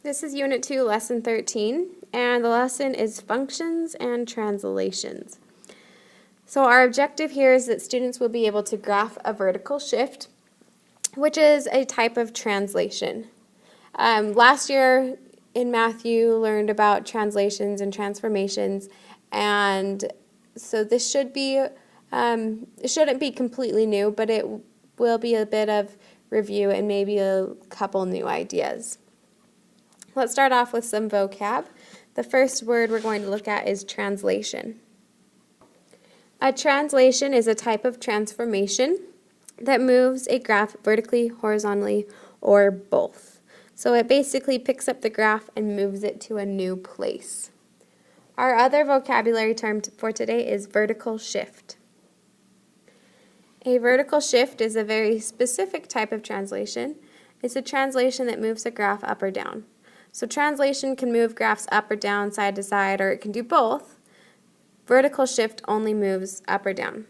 This is Unit 2, Lesson 13, and the lesson is Functions and Translations. So our objective here is that students will be able to graph a vertical shift, which is a type of translation. Last year in math you learned about translations and transformations, and so this should be, it shouldn't be completely new, but it will be a bit of review and maybe a couple new ideas. Let's start off with some vocab. The first word we're going to look at is translation. A translation is a type of transformation that moves a graph vertically, horizontally, or both. So it basically picks up the graph and moves it to a new place. Our other vocabulary term for today is vertical shift. A vertical shift is a very specific type of translation. It's a translation that moves a graph up or down. So translation can move graphs up or down, side to side, or it can do both. Vertical shift only moves up or down.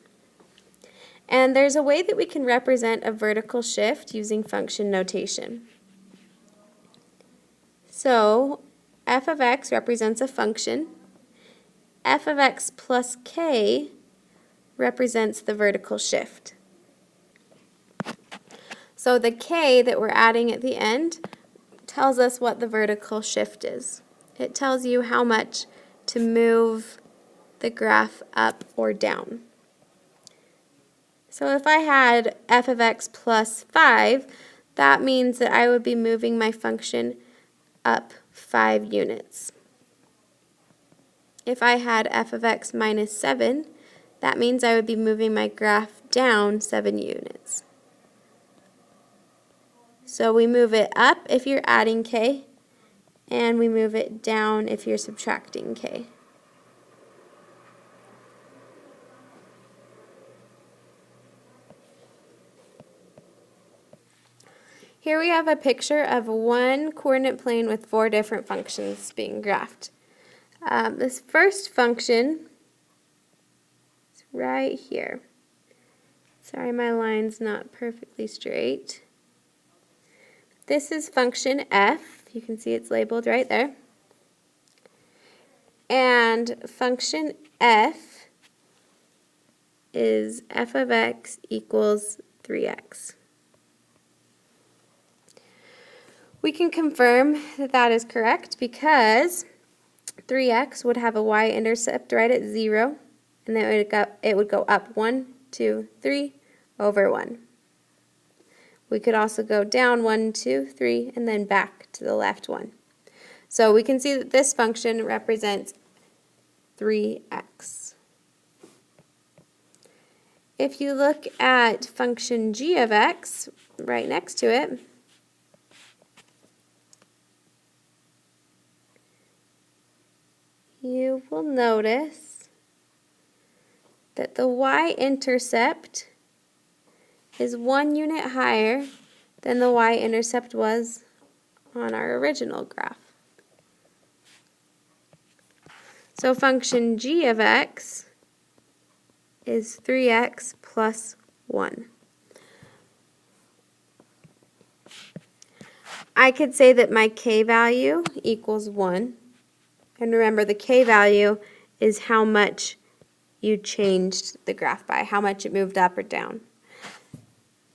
And there's a way that we can represent a vertical shift using function notation. So f of x represents a function. F of x plus k represents the vertical shift. So the k that we're adding at the end tells us what the vertical shift is. It tells you how much to move the graph up or down. So if I had f of x plus 5, that means that I would be moving my function up 5 units. If I had f of x minus 7, that means I would be moving my graph down 7 units. So we move it up if you're adding k, and we move it down if you're subtracting k. Here we have a picture of one coordinate plane with 4 different functions being graphed. This first function is right here. Sorry, my line's not perfectly straight. This is function f. You can see it's labeled right there. And function f is f of x equals 3x. We can confirm that that is correct because 3x would have a y-intercept right at 0, and then it would go up 1, 2, 3 over 1. We could also go down 1, 2, 3, and then back to the left 1. So we can see that this function represents 3x. If you look at function g of x right next to it, you will notice that the y-intercept is 1 unit higher than the y-intercept was on our original graph. So function g of x is 3x plus 1. I could say that my k value equals 1. And remember, the k value is how much you changed the graph by, how much it moved up or down.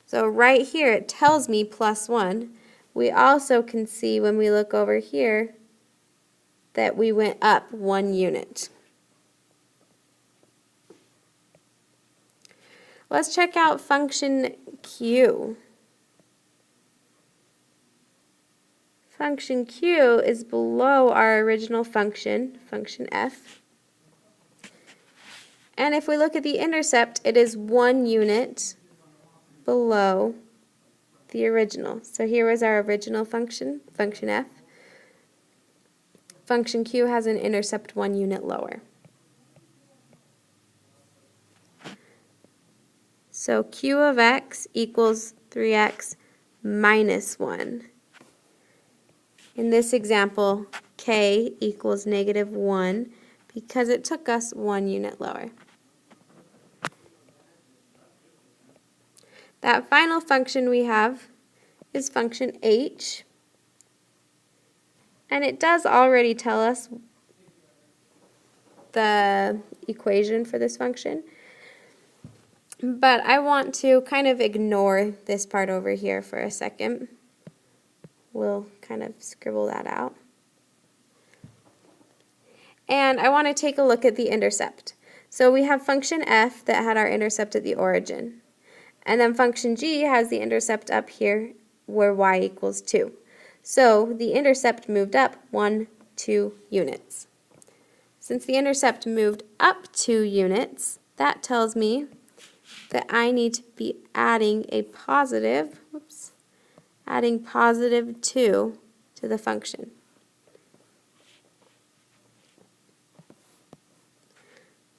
So right here it tells me plus 1. We also can see when we look over here that we went up 1 unit. Let's check out function q. Function q is below our original function, function f. And if we look at the intercept, it is 1 unit below the original. So here was our original function, function f. Function q has an intercept 1 unit lower. So q of x equals 3x minus 1. In this example, k equals negative 1 because it took us 1 unit lower. That final function we have is function h. And it does already tell us the equation for this function. But I want to kind of ignore this part over here for a second. We'll kind of scribble that out. And I want to take a look at the intercept. So we have function f that had our intercept at the origin. And then function g has the intercept up here where y equals 2. So the intercept moved up 2 units. Since the intercept moved up 2 units, that tells me that I need to be adding a positive, adding positive 2 to the function.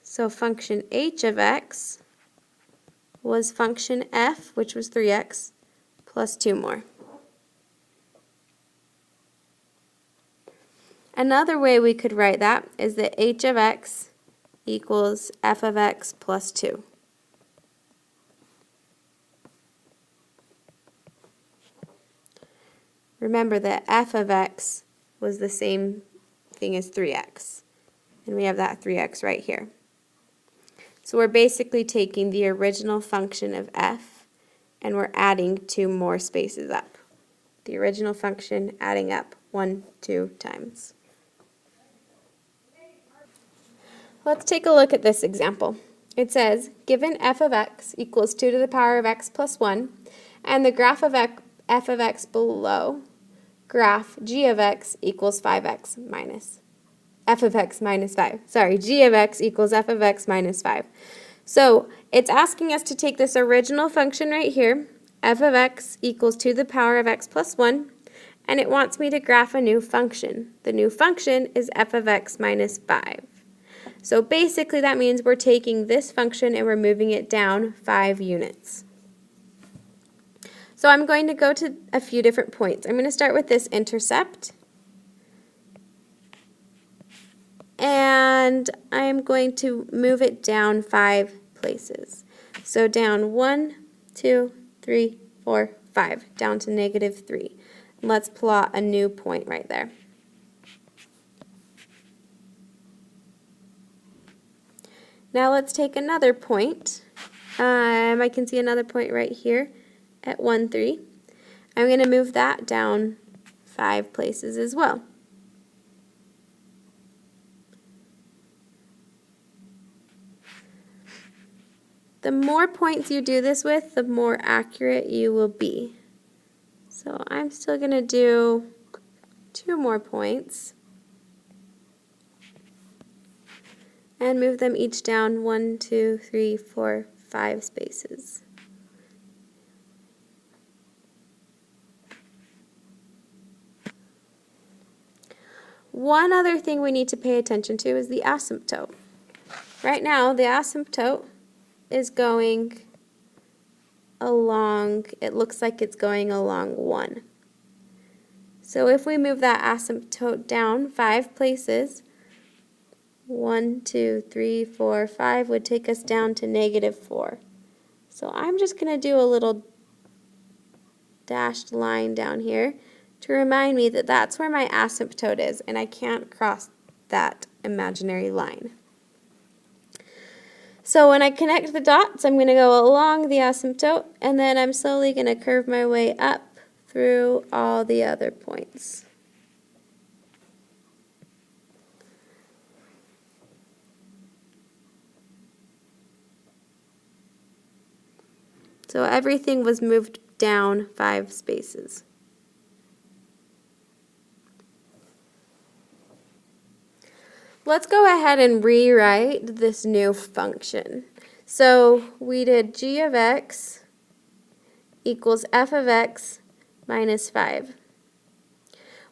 So function h of x was function f, which was 3x, plus 2 more. Another way we could write that is that h of x equals f of x plus 2. Remember that f of x was the same thing as 3x, and we have that 3x right here. So we're basically taking the original function of f and we're adding 2 more spaces up. The original function adding up 2 times. Let's take a look at this example. It says, given f of x equals 2 to the power of x plus 1, and the graph of f of x below, graph g of x equals 5x minus f of x minus 5. Sorry, g of x equals f of x minus 5. So it's asking us to take this original function right here, f of x equals 2 to the power of x plus 1, and it wants me to graph a new function. The new function is f of x minus 5. So basically that means we're taking this function and we're moving it down 5 units. So I'm going to go to a few different points. I'm going to start with this intercept. And I'm going to move it down 5 places. So down 1, 2, 3, 4, 5, down to -3. Let's plot a new point right there. Now let's take another point. I can see another point right here at 1, 3. I'm going to move that down 5 places as well. The more points you do this with, the more accurate you will be. So I'm still going to do 2 more points and move them each down 1, 2, 3, 4, 5 spaces. One other thing we need to pay attention to is the asymptote. Right now, the asymptote is going along, it looks like it's going along 1. So if we move that asymptote down 5 places, 1, 2, 3, 4, 5 would take us down to -4. So I'm just going to do a little dashed line down here to remind me that that's where my asymptote is, and I can't cross that imaginary line. So when I connect the dots, I'm going to go along the asymptote, and then I'm slowly going to curve my way up through all the other points. So everything was moved down 5 spaces. Let's go ahead and rewrite this new function. So we did g of x equals f of x minus 5.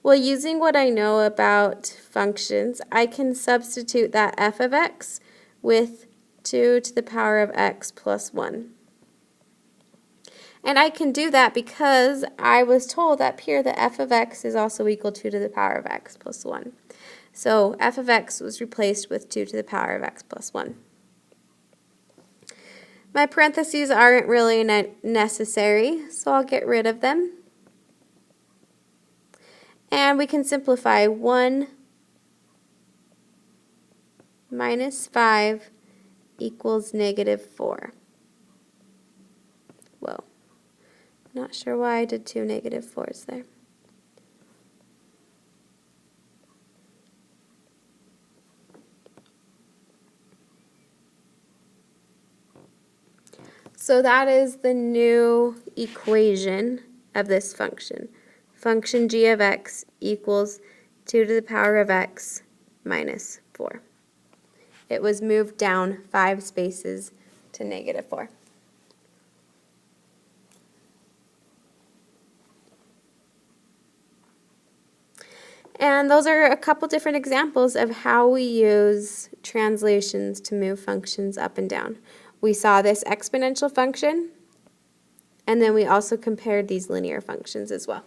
Well, using what I know about functions, I can substitute that f of x with 2 to the power of x plus 1. And I can do that because I was told up here that f of x is also equal to 2 to the power of x plus 1. So f of x was replaced with 2 to the power of x plus 1. My parentheses aren't really necessary, so I'll get rid of them. And we can simplify 1 minus 5 equals -4. Whoa, not sure why I did 2 -4s there. So that is the new equation of this function. Function g of x equals 2 to the power of x minus 4. It was moved down 5 spaces to -4. And those are a couple different examples of how we use translations to move functions up and down. We saw this exponential function, and then we also compared these linear functions as well.